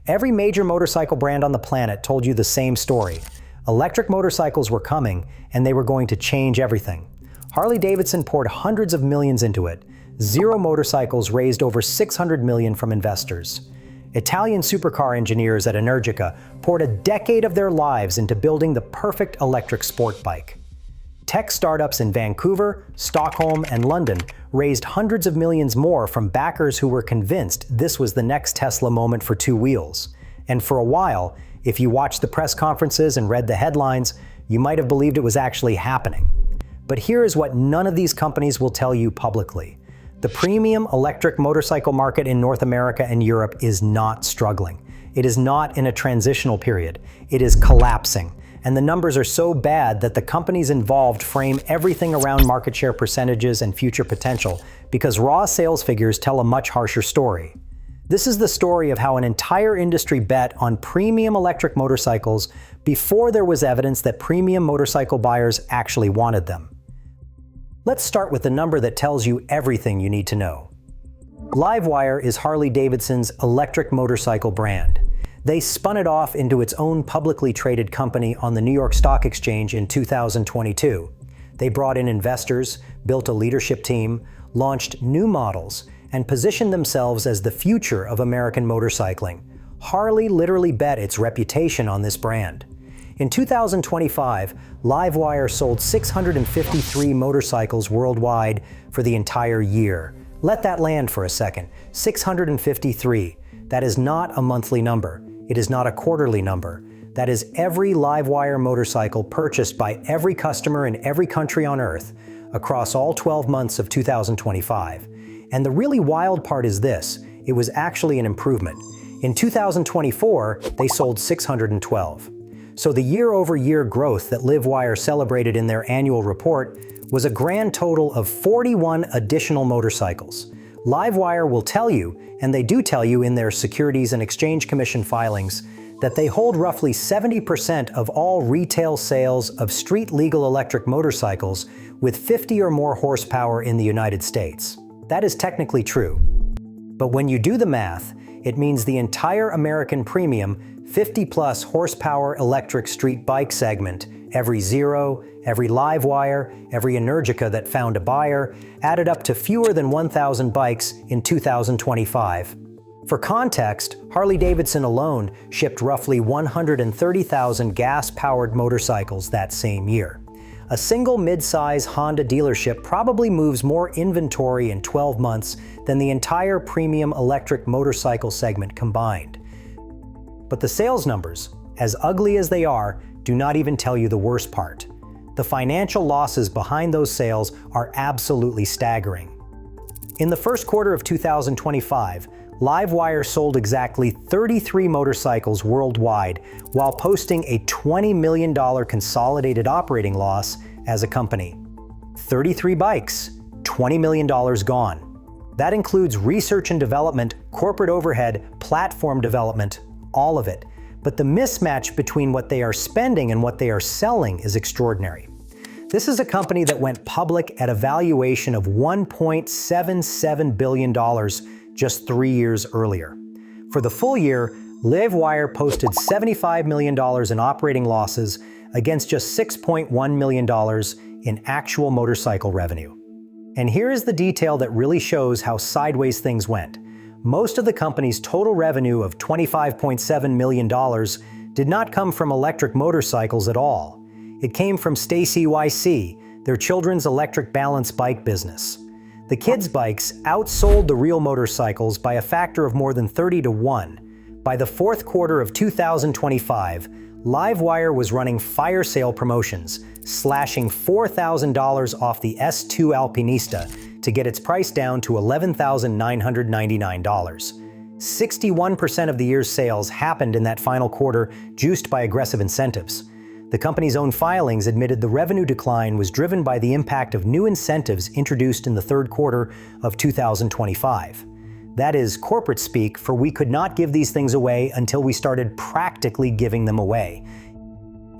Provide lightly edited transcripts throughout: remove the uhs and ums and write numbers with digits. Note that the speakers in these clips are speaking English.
Every major motorcycle brand on the planet told you the same story. Electric motorcycles were coming, and they were going to change everything. Harley-Davidson poured hundreds of millions into it. Zero Motorcycles raised over $600 million from investors. Italian supercar engineers at Energica poured a decade of their lives into building the perfect electric sport bike. Tech startups in Vancouver, Stockholm, and London raised hundreds of millions more from backers who were convinced this was the next Tesla moment for two wheels. And for a while, if you watched the press conferences and read the headlines, you might have believed it was actually happening. But here is what none of these companies will tell you publicly. The premium electric motorcycle market in North America and Europe is not struggling. It is not in a transitional period. It is collapsing. And the numbers are so bad that the companies involved frame everything around market share percentages and future potential because raw sales figures tell a much harsher story. This is the story of how an entire industry bet on premium electric motorcycles before there was evidence that premium motorcycle buyers actually wanted them. Let's start with the number that tells you everything you need to know. LiveWire is Harley-Davidson's electric motorcycle brand. They spun it off into its own publicly traded company on the New York Stock Exchange in 2022. They brought in investors, built a leadership team, launched new models, and positioned themselves as the future of American motorcycling. Harley literally bet its reputation on this brand. In 2025, LiveWire sold 653 motorcycles worldwide for the entire year. Let that land for a second. 653. That is not a monthly number. It is not a quarterly number. That is every LiveWire motorcycle purchased by every customer in every country on Earth across all 12 months of 2025. And the really wild part is this: it was actually an improvement. In 2024, they sold 612. So the year-over-year growth that LiveWire celebrated in their annual report was a grand total of 41 additional motorcycles. LiveWire will tell you, and they do tell you in their Securities and Exchange Commission filings, that they hold roughly 70% of all retail sales of street-legal electric motorcycles with 50 or more horsepower in the United States. That is technically true. But when you do the math, it means the entire American premium 50-plus horsepower electric street bike segment, every Zero, every LiveWire, every Energica that found a buyer, added up to fewer than 1,000 bikes in 2025. For context, Harley-Davidson alone shipped roughly 130,000 gas-powered motorcycles that same year. A single mid-size Honda dealership probably moves more inventory in 12 months than the entire premium electric motorcycle segment combined. But the sales numbers, as ugly as they are, do not even tell you the worst part. The financial losses behind those sales are absolutely staggering. In the first quarter of 2025, LiveWire sold exactly 33 motorcycles worldwide while posting a $20 million consolidated operating loss as a company. 33 bikes, $20 million gone. That includes research and development, corporate overhead, platform development, all of it. But the mismatch between what they are spending and what they are selling is extraordinary. This is a company that went public at a valuation of $1.77 billion just 3 years earlier. For the full year, LiveWire posted $75 million in operating losses against just $6.1 million in actual motorcycle revenue. And here is the detail that really shows how sideways things went. Most of the company's total revenue of $25.7 million did not come from electric motorcycles at all. It came from Stacy YC, their children's electric balance bike business. The kids' bikes outsold the real motorcycles by a factor of more than 30 to 1. By the fourth quarter of 2025, LiveWire was running fire sale promotions, slashing $4,000 off the S2 Alpinista to get its price down to $11,999. 61% of the year's sales happened in that final quarter, juiced by aggressive incentives. The company's own filings admitted the revenue decline was driven by the impact of new incentives introduced in the third quarter of 2025. That is corporate speak for we could not give these things away until we started practically giving them away.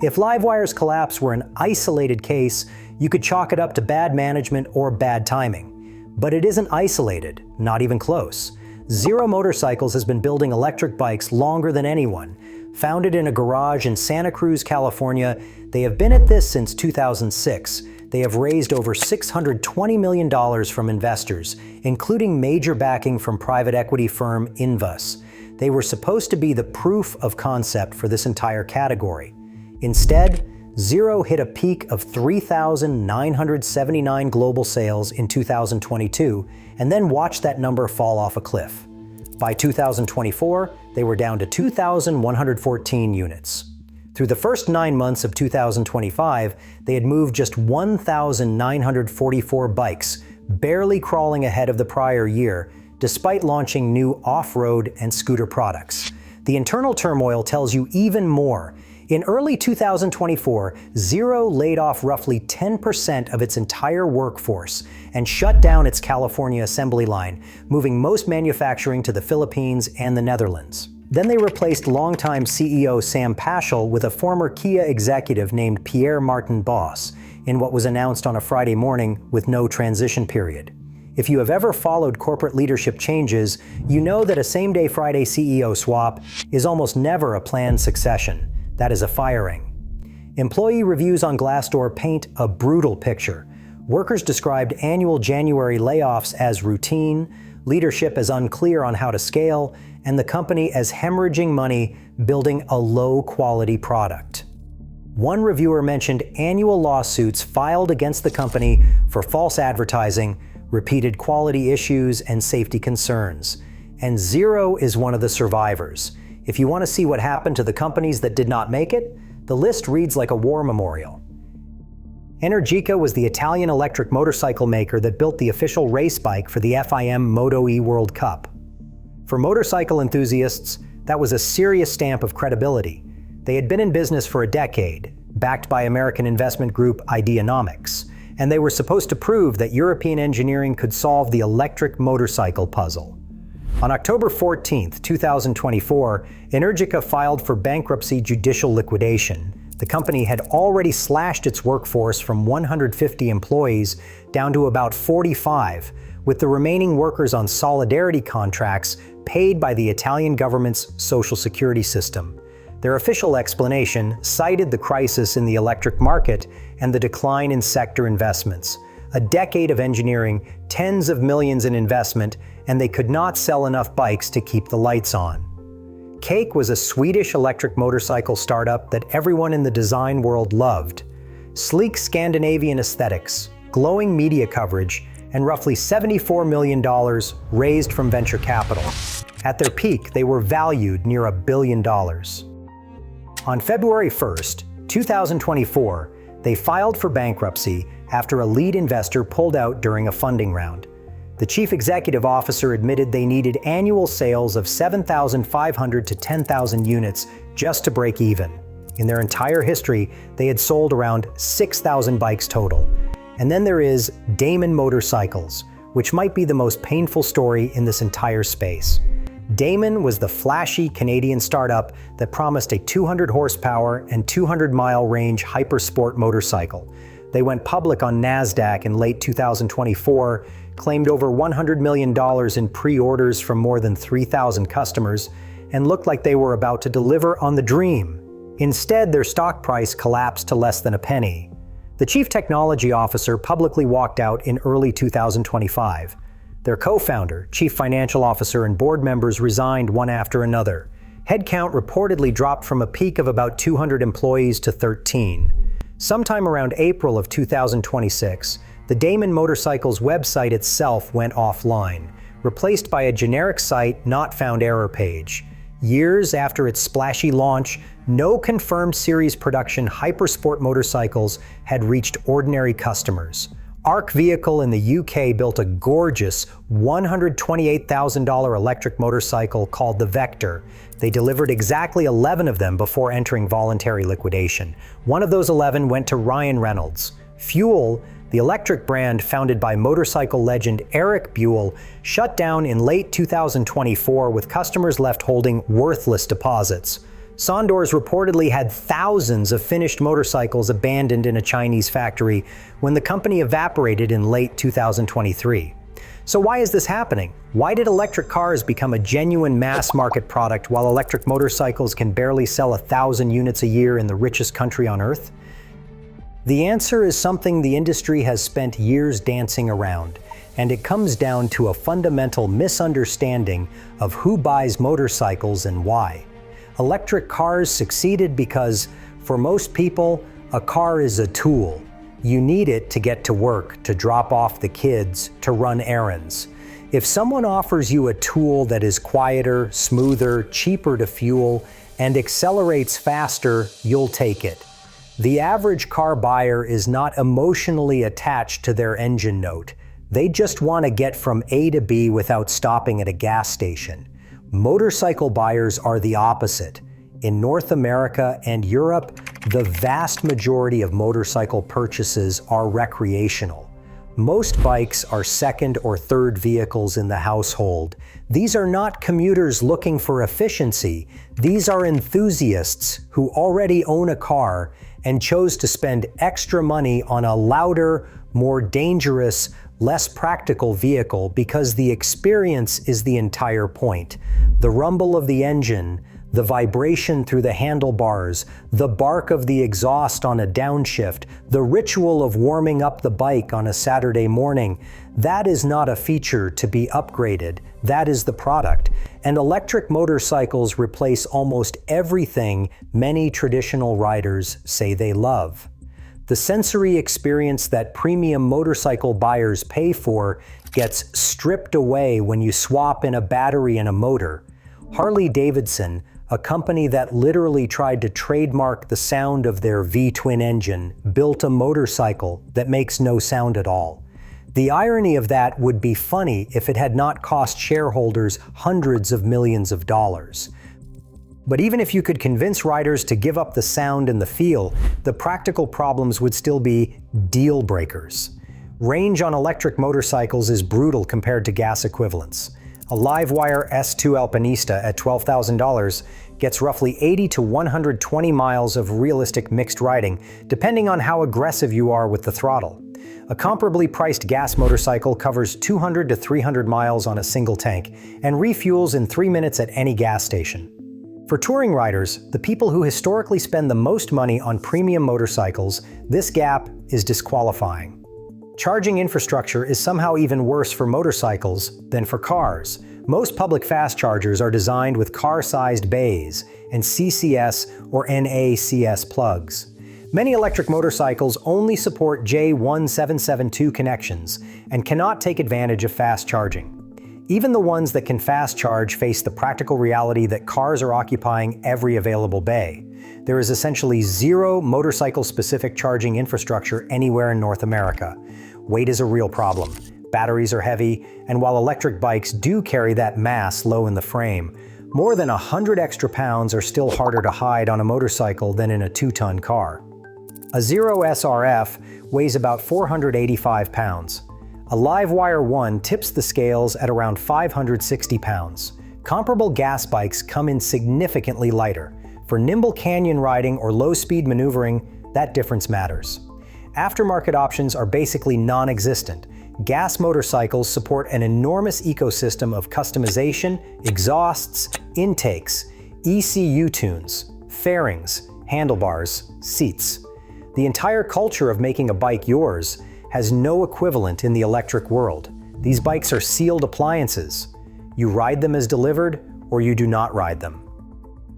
If LiveWire's collapse were an isolated case, you could chalk it up to bad management or bad timing. But it isn't isolated, not even close. Zero Motorcycles has been building electric bikes longer than anyone. Founded in a garage in Santa Cruz, California, they have been at this since 2006. They have raised over $620 million from investors, including major backing from private equity firm Invus. They were supposed to be the proof of concept for this entire category. Instead, Zero hit a peak of 3,979 global sales in 2022, and then watched that number fall off a cliff. By 2024, they were down to 2,114 units. Through the first 9 months of 2025, they had moved just 1,944 bikes, barely crawling ahead of the prior year, despite launching new off-road and scooter products. The internal turmoil tells you even more. In early 2024, Zero laid off roughly 10% of its entire workforce and shut down its California assembly line, moving most manufacturing to the Philippines and the Netherlands. Then they replaced longtime CEO Sam Paschal with a former Kia executive named Pierre-Martin Boss in what was announced on a Friday morning with no transition period. If you have ever followed corporate leadership changes, you know that a same-day Friday CEO swap is almost never a planned succession. That is a firing. Employee reviews on Glassdoor paint a brutal picture. Workers described annual January layoffs as routine, leadership as unclear on how to scale, and the company as hemorrhaging money building a low-quality product. One reviewer mentioned annual lawsuits filed against the company for false advertising, repeated quality issues, and safety concerns. And Zero is one of the survivors. If you want to see what happened to the companies that did not make it, the list reads like a war memorial. Energica was the Italian electric motorcycle maker that built the official race bike for the FIM Moto-E World Cup. For motorcycle enthusiasts, that was a serious stamp of credibility. They had been in business for a decade, backed by American investment group Ideanomics, and they were supposed to prove that European engineering could solve the electric motorcycle puzzle. On October 14, 2024, Energica filed for bankruptcy judicial liquidation. The company had already slashed its workforce from 150 employees down to about 45, with the remaining workers on solidarity contracts paid by the Italian government's social security system. Their official explanation cited the crisis in the electric market and the decline in sector investments. A decade of engineering, tens of millions in investment, and they could not sell enough bikes to keep the lights on. Cake was a Swedish electric motorcycle startup that everyone in the design world loved. Sleek Scandinavian aesthetics, glowing media coverage, and roughly $74 million raised from venture capital. At their peak, they were valued near $1 billion. On February 1st, 2024, they filed for bankruptcy after a lead investor pulled out during a funding round. The chief executive officer admitted they needed annual sales of 7,500 to 10,000 units just to break even. In their entire history, they had sold around 6,000 bikes total. And then there is Damon Motorcycles, which might be the most painful story in this entire space. Damon was the flashy Canadian startup that promised a 200 horsepower and 200-mile range hypersport motorcycle. They went public on NASDAQ in late 2024, claimed over $100 million in pre-orders from more than 3,000 customers, and looked like they were about to deliver on the dream. Instead, their stock price collapsed to less than a penny. The chief technology officer publicly walked out in early 2025. Their co-founder, chief financial officer, and board members resigned one after another. Headcount reportedly dropped from a peak of about 200 employees to 13. Sometime around April of 2026, the Damon Motorcycles website itself went offline, replaced by a generic site not found error page. Years after its splashy launch, no confirmed series production hypersport motorcycles had reached ordinary customers. Arc Vehicle in the UK built a gorgeous $128,000 electric motorcycle called the Vector. They delivered exactly 11 of them before entering voluntary liquidation. One of those 11 went to Ryan Reynolds. Fuell, the electric brand founded by motorcycle legend Eric Buell, shut down in late 2024 with customers left holding worthless deposits. Sondors reportedly had thousands of finished motorcycles abandoned in a Chinese factory when the company evaporated in late 2023. So why is this happening? Why did electric cars become a genuine mass market product while electric motorcycles can barely sell 1,000 units a year in the richest country on earth? The answer is something the industry has spent years dancing around, and it comes down to a fundamental misunderstanding of who buys motorcycles and why. Electric cars succeeded because, for most people, a car is a tool. You need it to get to work, to drop off the kids, to run errands. If someone offers you a tool that is quieter, smoother, cheaper to fuel, and accelerates faster, you'll take it. The average car buyer is not emotionally attached to their engine note. They just want to get from A to B without stopping at a gas station. Motorcycle buyers are the opposite. In North America and Europe, the vast majority of motorcycle purchases are recreational. Most bikes are second or third vehicles in the household. These are not commuters looking for efficiency. These are enthusiasts who already own a car and chose to spend extra money on a louder, more dangerous, less practical vehicle because the experience is the entire point. The rumble of the engine, the vibration through the handlebars, the bark of the exhaust on a downshift, the ritual of warming up the bike on a Saturday morning, that is not a feature to be upgraded. That is the product. And electric motorcycles replace almost everything many traditional riders say they love. The sensory experience that premium motorcycle buyers pay for gets stripped away when you swap in a battery and a motor. Harley-Davidson, a company that literally tried to trademark the sound of their V-twin engine, built a motorcycle that makes no sound at all. The irony of that would be funny if it had not cost shareholders hundreds of millions of dollars. But even if you could convince riders to give up the sound and the feel, the practical problems would still be deal breakers. Range on electric motorcycles is brutal compared to gas equivalents. A LiveWire S2 Alpinista at $12,000 gets roughly 80 to 120 miles of realistic mixed riding, depending on how aggressive you are with the throttle. A comparably priced gas motorcycle covers 200 to 300 miles on a single tank and refuels in 3 minutes at any gas station. For touring riders, the people who historically spend the most money on premium motorcycles, this gap is disqualifying. Charging infrastructure is somehow even worse for motorcycles than for cars. Most public fast chargers are designed with car-sized bays and CCS or NACS plugs. Many electric motorcycles only support J1772 connections and cannot take advantage of fast charging. Even the ones that can fast charge face the practical reality that cars are occupying every available bay. There is essentially zero motorcycle-specific charging infrastructure anywhere in North America. Weight is a real problem. Batteries are heavy, and while electric bikes do carry that mass low in the frame, more than 100 extra pounds are still harder to hide on a motorcycle than in a 2-ton car. A Zero SRF weighs about 485 pounds. A LiveWire 1 tips the scales at around 560 pounds. Comparable gas bikes come in significantly lighter. For nimble canyon riding or low-speed maneuvering, that difference matters. Aftermarket options are basically non-existent. Gas motorcycles support an enormous ecosystem of customization, exhausts, intakes, ECU tunes, fairings, handlebars, seats. The entire culture of making a bike yours has no equivalent in the electric world. These bikes are sealed appliances. You ride them as delivered, or you do not ride them.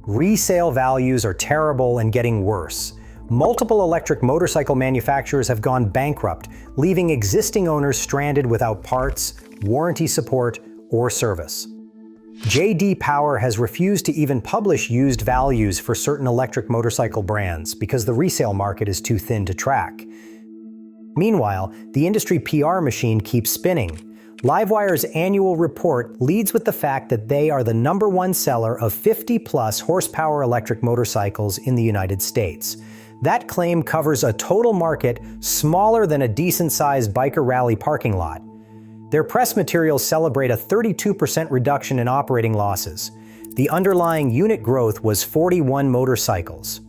Resale values are terrible and getting worse. Multiple electric motorcycle manufacturers have gone bankrupt, leaving existing owners stranded without parts, warranty support, or service. J.D. Power has refused to even publish used values for certain electric motorcycle brands because the resale market is too thin to track. Meanwhile, the industry PR machine keeps spinning. LiveWire's annual report leads with the fact that they are the #1 seller of 50-plus horsepower electric motorcycles in the United States. That claim covers a total market smaller than a decent-sized biker rally parking lot. Their press materials celebrate a 32% reduction in operating losses. The underlying unit growth was 41 motorcycles.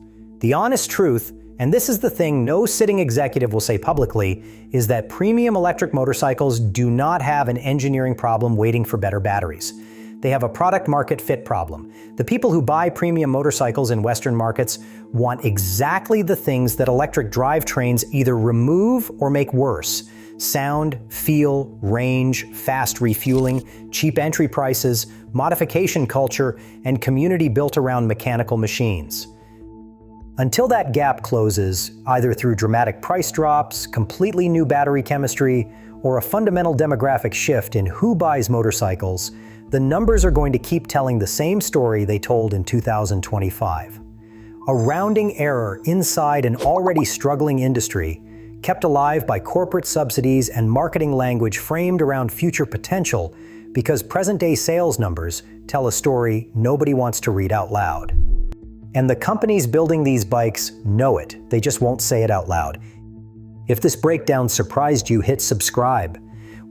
The honest truth, And this is the thing no sitting executive will say publicly, is that premium electric motorcycles do not have an engineering problem waiting for better batteries. They have a product market fit problem. The people who buy premium motorcycles in Western markets want exactly the things that electric drivetrains either remove or make worse. Sound, feel, range, fast refueling, cheap entry prices, modification culture, and community built around mechanical machines. Until that gap closes, either through dramatic price drops, completely new battery chemistry, or a fundamental demographic shift in who buys motorcycles, the numbers are going to keep telling the same story they told in 2025. A rounding error inside an already struggling industry, kept alive by corporate subsidies and marketing language framed around future potential because present-day sales numbers tell a story nobody wants to read out loud. And the companies building these bikes know it, they just won't say it out loud. If this breakdown surprised you, hit subscribe.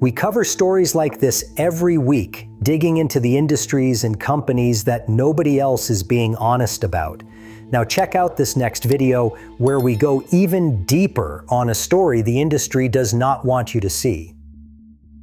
We cover stories like this every week, digging into the industries and companies that nobody else is being honest about. Now check out this next video where we go even deeper on a story the industry does not want you to see.